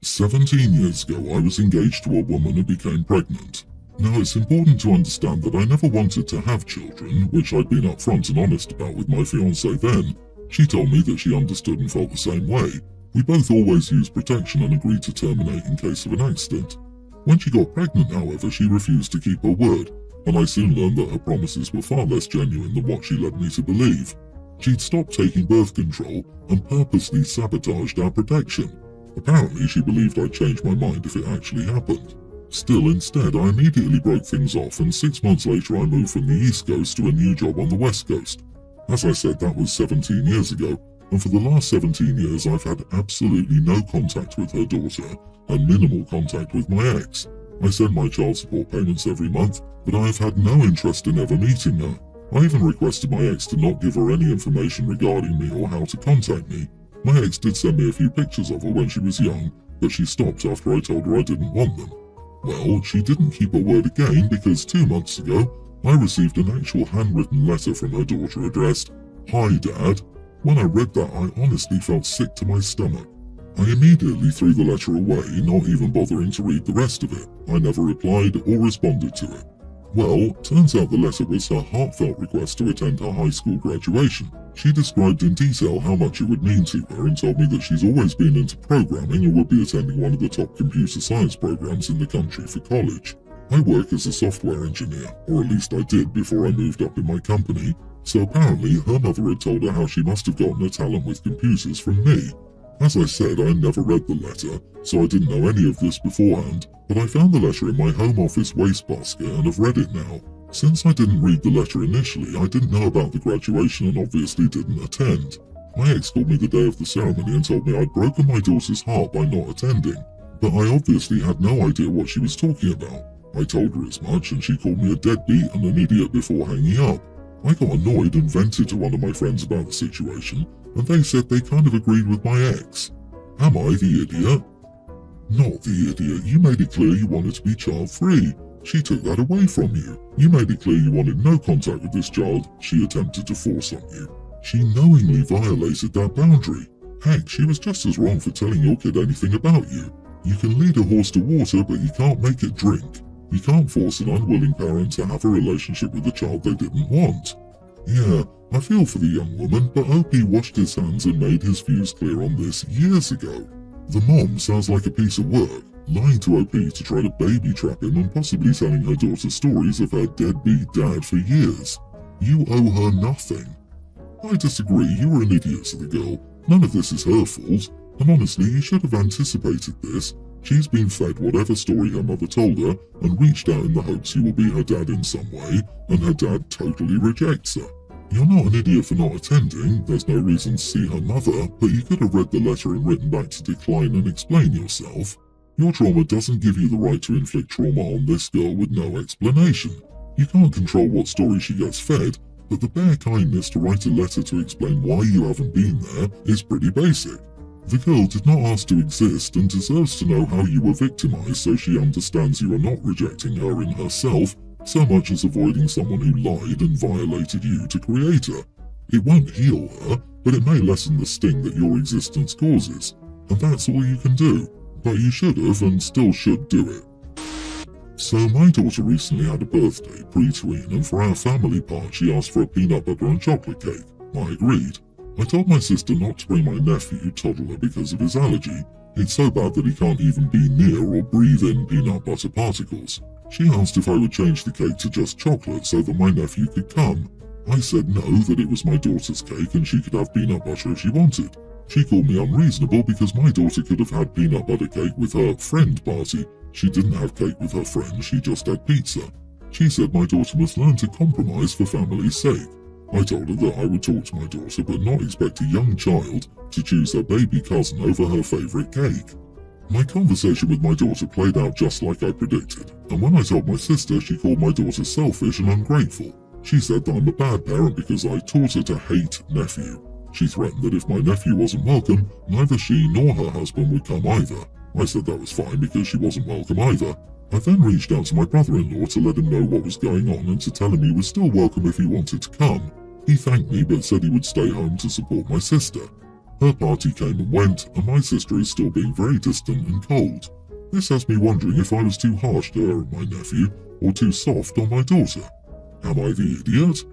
17 years ago, I was engaged to a woman and became pregnant. Now, it's important to understand that I never wanted to have children, which I'd been upfront and honest about with my fiancée then. She told me that she understood and felt the same way. We both always used protection and agreed to terminate in case of an accident. When she got pregnant, however, she refused to keep her word, and I soon learned that her promises were far less genuine than what she led me to believe. She'd stopped taking birth control and purposely sabotaged our protection. Apparently, she believed I'd change my mind if it actually happened. Still, instead, I immediately broke things off, and 6 months later I moved from the East Coast to a new job on the West Coast. As I said, that was 17 years ago, and for the last 17 years I've had absolutely no contact with her daughter and minimal contact with my ex. I send my child support payments every month, but I have had no interest in ever meeting her. I even requested my ex to not give her any information regarding me or how to contact me. My ex did send me a few pictures of her when she was young, but she stopped after I told her I didn't want them. Well, she didn't keep her word again because 2 months ago, I received an actual handwritten letter from her daughter addressed, "Hi Dad." When I read that, I honestly felt sick to my stomach. I immediately threw the letter away, not even bothering to read the rest of it. I never replied or responded to it. Well, turns out the letter was her heartfelt request to attend her high school graduation. She described in detail how much it would mean to her and told me that she's always been into programming and would be attending one of the top computer science programs in the country for college. I work as a software engineer, or at least I did before I moved up in my company, so apparently her mother had told her how she must have gotten her talent with computers from me. As I said, I never read the letter, so I didn't know any of this beforehand, but I found the letter in my home office wastebasket and have read it now. Since I didn't read the letter initially, I didn't know about the graduation and obviously didn't attend. My ex called me the day of the ceremony and told me I'd broken my daughter's heart by not attending, but I obviously had no idea what she was talking about. I told her as much and she called me a deadbeat and an idiot before hanging up. I got annoyed and vented to one of my friends about the situation, and they said they kind of agreed with my ex. Am I the idiot? Not the idiot. You made it clear you wanted to be child-free. She took that away from you. You made it clear you wanted no contact with this child she attempted to force on you. She knowingly violated that boundary. Heck, she was just as wrong for telling your kid anything about you. You can lead a horse to water, but you can't make it drink. You can't force an unwilling parent to have a relationship with a child they didn't want. Yeah, I feel for the young woman, but OP washed his hands and made his views clear on this years ago. The mom sounds like a piece of work, lying to OP to try to baby trap him and possibly telling her daughter stories of her deadbeat dad for years. You owe her nothing. I disagree, you were an idiot to the girl. None of this is her fault, and honestly, you should have anticipated this. She's been fed whatever story her mother told her and reached out in the hopes he will be her dad in some way, and her dad totally rejects her. You're not an idiot for not attending, there's no reason to see her mother, but you could have read the letter and written back to decline and explain yourself. Your trauma doesn't give you the right to inflict trauma on this girl with no explanation. You can't control what story she gets fed, but the bare kindness to write a letter to explain why you haven't been there is pretty basic. The girl did not ask to exist and deserves to know how you were victimized so she understands you are not rejecting her in herself so much as avoiding someone who lied and violated you to create her. It won't heal her, but it may lessen the sting that your existence causes, and that's all you can do. But you should have and still should do it. So my daughter recently had a birthday pre-tween, and for our family part she asked for a peanut butter and chocolate cake. I agreed. I told my sister not to bring my nephew, toddler, because of his allergy. It's so bad that he can't even be near or breathe in peanut butter particles. She asked if I would change the cake to just chocolate so that my nephew could come. I said no, that it was my daughter's cake and she could have peanut butter if she wanted. She called me unreasonable because my daughter could have had peanut butter cake with her friend party. She didn't have cake with her friend, she just had pizza. She said my daughter must learn to compromise for family's sake. I told her that I would talk to my daughter but not expect a young child to choose her baby cousin over her favourite cake. My conversation with my daughter played out just like I predicted, and when I told my sister, she called my daughter selfish and ungrateful. She said that I'm a bad parent because I taught her to hate nephew. She threatened that if my nephew wasn't welcome, neither she nor her husband would come either. I said that was fine because she wasn't welcome either. I then reached out to my brother-in-law to let him know what was going on and to tell him he was still welcome if he wanted to come. He thanked me but said he would stay home to support my sister. Her party came and went, and my sister is still being very distant and cold. This has me wondering if I was too harsh to her and my nephew, or too soft on my daughter. Am I the idiot?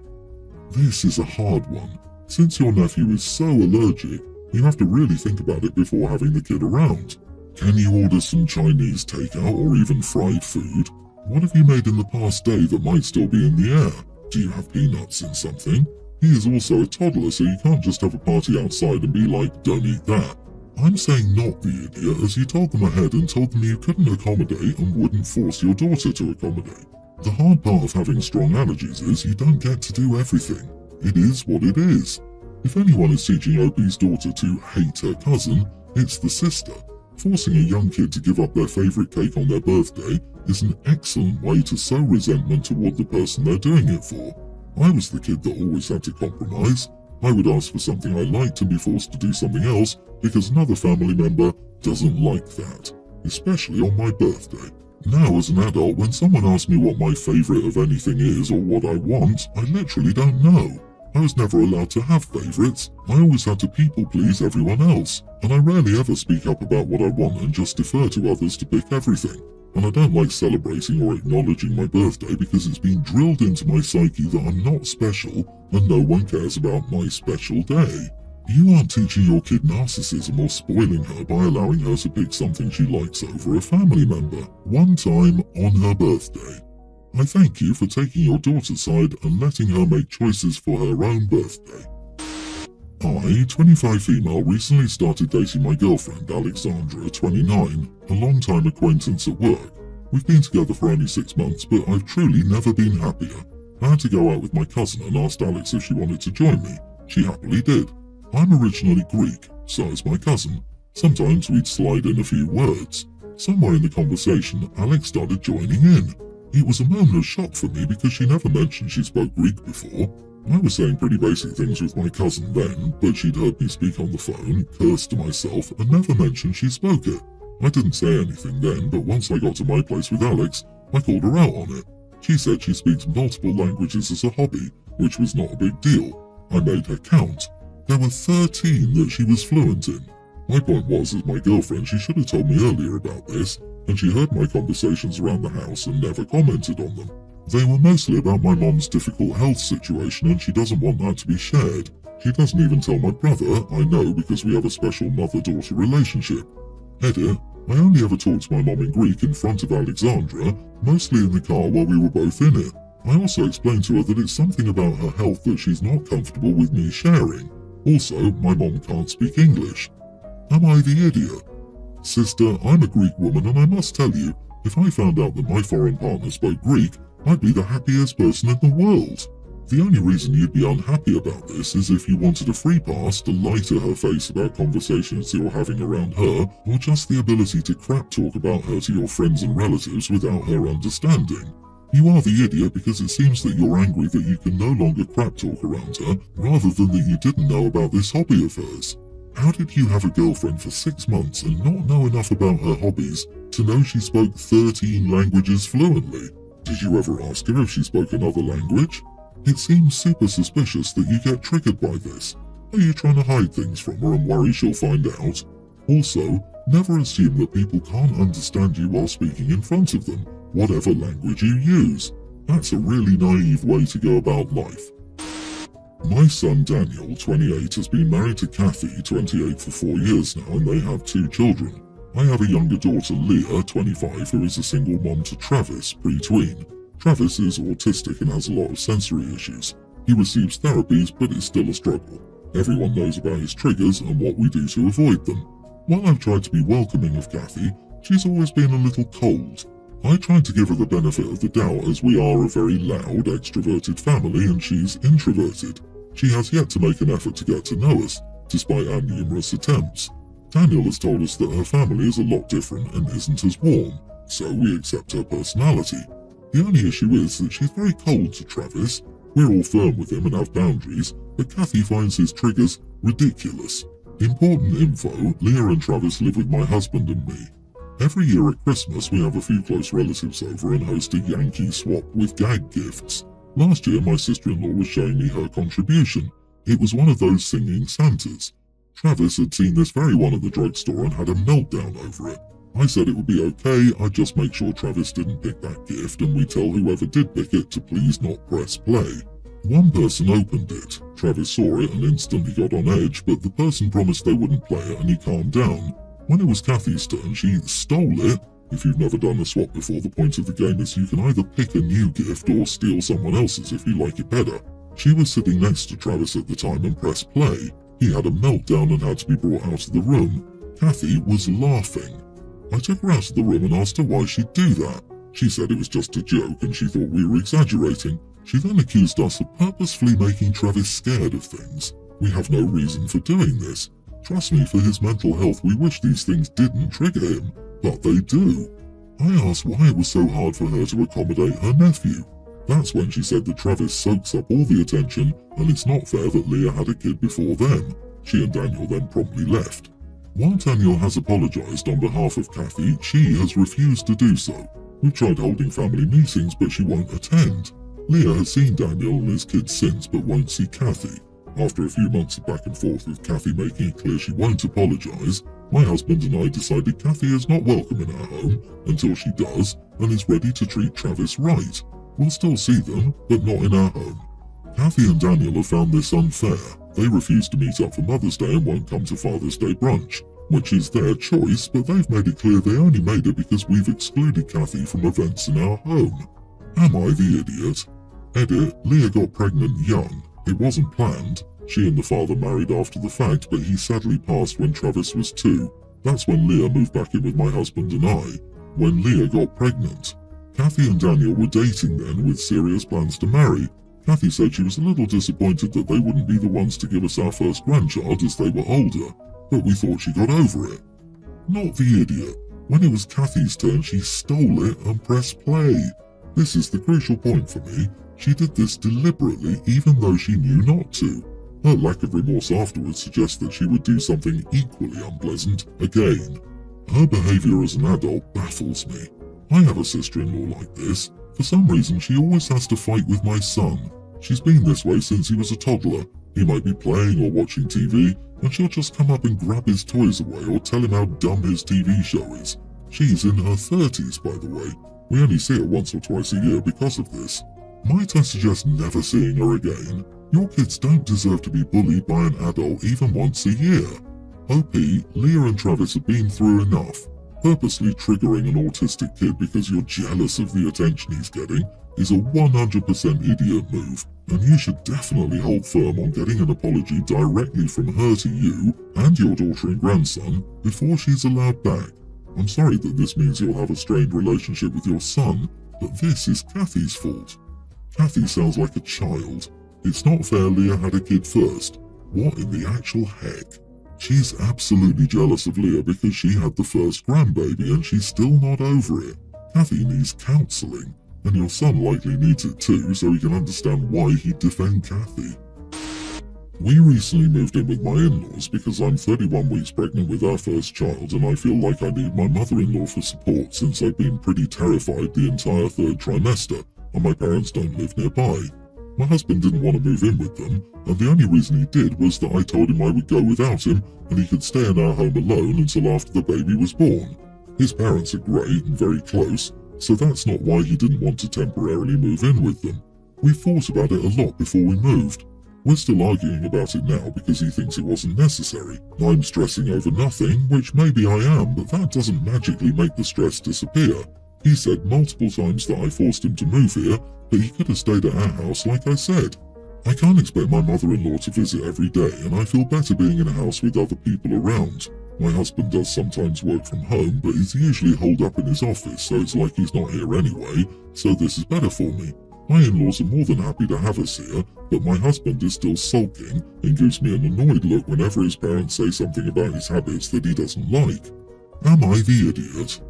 This is a hard one. Since your nephew is so allergic, you have to really think about it before having the kid around. Can you order some Chinese takeout or even fried food? What have you made in the past day that might still be in the air? Do you have peanuts in something? He is also a toddler, so you can't just have a party outside and be like, don't eat that. I'm saying not the idiot, as you told them ahead and told them you couldn't accommodate and wouldn't force your daughter to accommodate. The hard part of having strong allergies is you don't get to do everything. It is what it is. If anyone is teaching Opie's daughter to hate her cousin, it's the sister. Forcing a young kid to give up their favourite cake on their birthday is an excellent way to sow resentment toward the person they're doing it for. I was the kid that always had to compromise. I would ask for something I liked and be forced to do something else because another family member doesn't like that, especially on my birthday. Now as an adult, when someone asks me what my favourite of anything is or what I want, I literally don't know. I was never allowed to have favourites. I always had to people please everyone else, and I rarely ever speak up about what I want and just defer to others to pick everything. And I don't like celebrating or acknowledging my birthday because it's been drilled into my psyche that I'm not special and no one cares about my special day. You aren't teaching your kid narcissism or spoiling her by allowing her to pick something she likes over a family member, one time on her birthday. I thank you for taking your daughter's side and letting her make choices for her own birthday. I, 25 female, recently started dating my girlfriend, Alexandra, 29, a long-time acquaintance at work. We've been together for only 6 months, but I've truly never been happier. I had to go out with my cousin and asked Alex if she wanted to join me. She happily did. I'm originally Greek, so is my cousin. Sometimes we'd slide in a few words. Somewhere in the conversation, Alex started joining in. It was a moment of shock for me because she never mentioned she spoke Greek before. I was saying pretty basic things with my cousin then, but she'd heard me speak on the phone, cursed to myself, and never mentioned she spoke it. I didn't say anything then, but once I got to my place with Alex, I called her out on it. She said she speaks multiple languages as a hobby, which was not a big deal. I made her count. There were 13 that she was fluent in. My point was, as my girlfriend, she should have told me earlier about this, and she heard my conversations around the house and never commented on them. They were mostly about my mom's difficult health situation, and she doesn't want that to be shared. She doesn't even tell my brother. I know because we have a special mother-daughter relationship. Edit, I only ever talked to my mom in Greek in front of Alexandra, mostly in the car while we were both in it. I also explained to her that it's something about her health that she's not comfortable with me sharing. Also, my mom can't speak English. Am I the idiot? Sister, I'm a Greek woman, and I must tell you, if I found out that my foreign partner spoke Greek, I'd be the happiest person in the world. The only reason you'd be unhappy about this is if you wanted a free pass to lie to her face about conversations you're having around her, or just the ability to crap talk about her to your friends and relatives without her understanding. You are the idiot because it seems that you're angry that you can no longer crap talk around her, rather than that you didn't know about this hobby of hers. How did you have a girlfriend for 6 months and not know enough about her hobbies to know she spoke 13 languages fluently? Did you ever ask her if she spoke another language? It seems super suspicious that you get triggered by this. Are you trying to hide things from her and worry she'll find out? Also, never assume that people can't understand you while speaking in front of them, whatever language you use. That's a really naive way to go about life. My son Daniel, 28, has been married to Kathy, 28, for 4 years now, and they have 2 children. I have a younger daughter, Leah, 25, who is a single mom to Travis, pre-tween. Travis is autistic and has a lot of sensory issues. He receives therapies, but it's still a struggle. Everyone knows about his triggers and what we do to avoid them. While I've tried to be welcoming of Kathy, she's always been a little cold. I tried to give her the benefit of the doubt as we are a very loud, extroverted family and she's introverted. She has yet to make an effort to get to know us, despite our numerous attempts. Daniel has told us that her family is a lot different and isn't as warm, so we accept her personality. The only issue is that she's very cold to Travis. We're all firm with him and have boundaries, but Kathy finds his triggers ridiculous. Important info, Leah and Travis live with my husband and me. Every year at Christmas we have a few close relatives over and host a Yankee swap with gag gifts. Last year my sister-in-law was showing me her contribution. It was one of those singing Santas. Travis had seen this very one at the drugstore and had a meltdown over it. I said it would be okay, I'd just make sure Travis didn't pick that gift and we'd tell whoever did pick it to please not press play. One person opened it. Travis saw it and instantly got on edge, but the person promised they wouldn't play it and he calmed down. When it was Kathy's turn, she stole it. If you've never done a swap before, the point of the game is you can either pick a new gift or steal someone else's if you like it better. She was sitting next to Travis at the time and pressed play. He had a meltdown and had to be brought out of the room. Kathy was laughing. I took her out of the room and asked her why she'd do that. She said it was just a joke and she thought we were exaggerating. She then accused us of purposefully making Travis scared of things. We have no reason for doing this. Trust me, for his mental health, we wish these things didn't trigger him, but they do. I asked why it was so hard for her to accommodate her nephew. That's when she said that Travis soaks up all the attention and it's not fair that Leah had a kid before them. She and Daniel then promptly left. While Daniel has apologized on behalf of Kathy, she has refused to do so. We've tried holding family meetings, but she won't attend. Leah has seen Daniel and his kids since, but won't see Kathy. After a few months of back and forth with Kathy making it clear she won't apologize, my husband and I decided Kathy is not welcome in our home until she does and is ready to treat Travis right. We'll still see them, but not in our home. Kathy and Daniel have found this unfair. They refuse to meet up for Mother's Day and won't come to Father's Day brunch, which is their choice, but they've made it clear they only made it because we've excluded Kathy from events in our home. Am I the idiot? Edit, Leah got pregnant young. It wasn't planned. She and the father married after the fact, but he sadly passed when Travis was 2. That's when Leah moved back in with my husband and I. When Leah got pregnant. Kathy and Daniel were dating then with serious plans to marry. Kathy said she was a little disappointed that they wouldn't be the ones to give us our first grandchild as they were older, but we thought she got over it. Not the idiot. When it was Kathy's turn, she stole it and pressed play. This is the crucial point for me. She did this deliberately even though she knew not to. Her lack of remorse afterwards suggests that she would do something equally unpleasant again. Her behavior as an adult baffles me. I have a sister-in-law like this. For some reason, she always has to fight with my son. She's been this way since he was a toddler. He might be playing or watching TV, and she'll just come up and grab his toys away or tell him how dumb his TV show is. She's in her 30s, by the way. We only see her once or twice a year because of this. Might I suggest never seeing her again? Your kids don't deserve to be bullied by an adult even once a year. OP, Leah and Travis have been through enough. Purposely triggering an autistic kid because you're jealous of the attention he's getting is a 100% idiot move, and you should definitely hold firm on getting an apology directly from her to you and your daughter and grandson before she's allowed back. I'm sorry that this means you'll have a strained relationship with your son, but this is Kathy's fault. Kathy sounds like a child. It's not fair Leah had a kid first. What in the actual heck? She's absolutely jealous of Leah because she had the first grandbaby and she's still not over it. Kathy needs counselling, and your son likely needs it too, so he can understand why he'd defend Kathy. We recently moved in with my in-laws because I'm 31 weeks pregnant with our first child and I feel like I need my mother-in-law for support since I've been pretty terrified the entire 3rd trimester and my parents don't live nearby. My husband didn't want to move in with them, and the only reason he did was that I told him I would go without him and he could stay in our home alone until after the baby was born. His parents are great and very close, so that's not why he didn't want to temporarily move in with them. We thought about it a lot before we moved. We're still arguing about it now because he thinks it wasn't necessary. I'm stressing over nothing, which maybe I am, but that doesn't magically make the stress disappear. He said multiple times that I forced him to move here, but he could have stayed at our house like I said. I can't expect my mother-in-law to visit every day, and I feel better being in a house with other people around. My husband does sometimes work from home, but is usually holed up in his office, so it's like he's not here anyway, so this is better for me. My in-laws are more than happy to have us here, but my husband is still sulking and gives me an annoyed look whenever his parents say something about his habits that he doesn't like. Am I the idiot?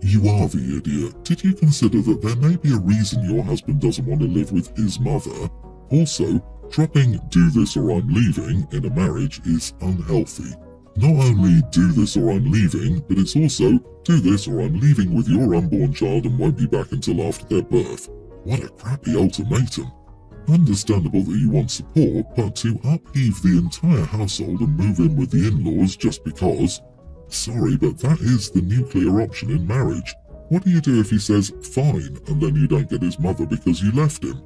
You are the idiot. Did you consider that there may be a reason your husband doesn't want to live with his mother? Also, dropping "do this or I'm leaving" in a marriage is unhealthy. Not only "do this or I'm leaving," but it's also "do this or I'm leaving with your unborn child and won't be back until after their birth." What a crappy ultimatum. Understandable that you want support, but to upheave the entire household and move in with the in-laws just because... Sorry, but that is the nuclear option in marriage. What do you do if he says, fine, and then you don't get his mother because you left him?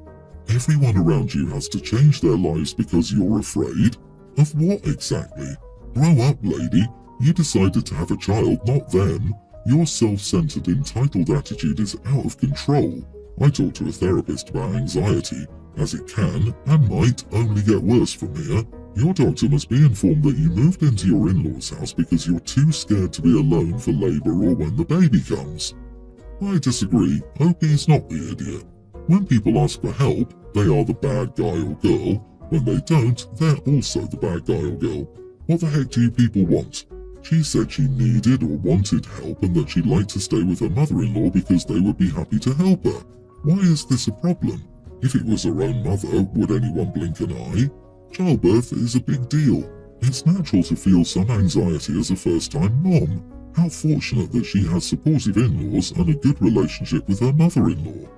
Everyone around you has to change their lives because you're afraid? Of what exactly? Grow up, lady. You decided to have a child, not them. Your self-centered, entitled attitude is out of control. I talked to a therapist about anxiety, as it can, and might, only get worse from here. Your doctor must be informed that you moved into your in-laws' house because you're too scared to be alone for labour or when the baby comes. I disagree. OP is not the idiot. When people ask for help, they are the bad guy or girl. When they don't, they're also the bad guy or girl. What the heck do you people want? She said she needed or wanted help and that she'd like to stay with her mother-in-law because they would be happy to help her. Why is this a problem? If it was her own mother, would anyone blink an eye? Childbirth is a big deal. It's natural to feel some anxiety as a first-time mom. How fortunate that she has supportive in-laws and a good relationship with her mother-in-law.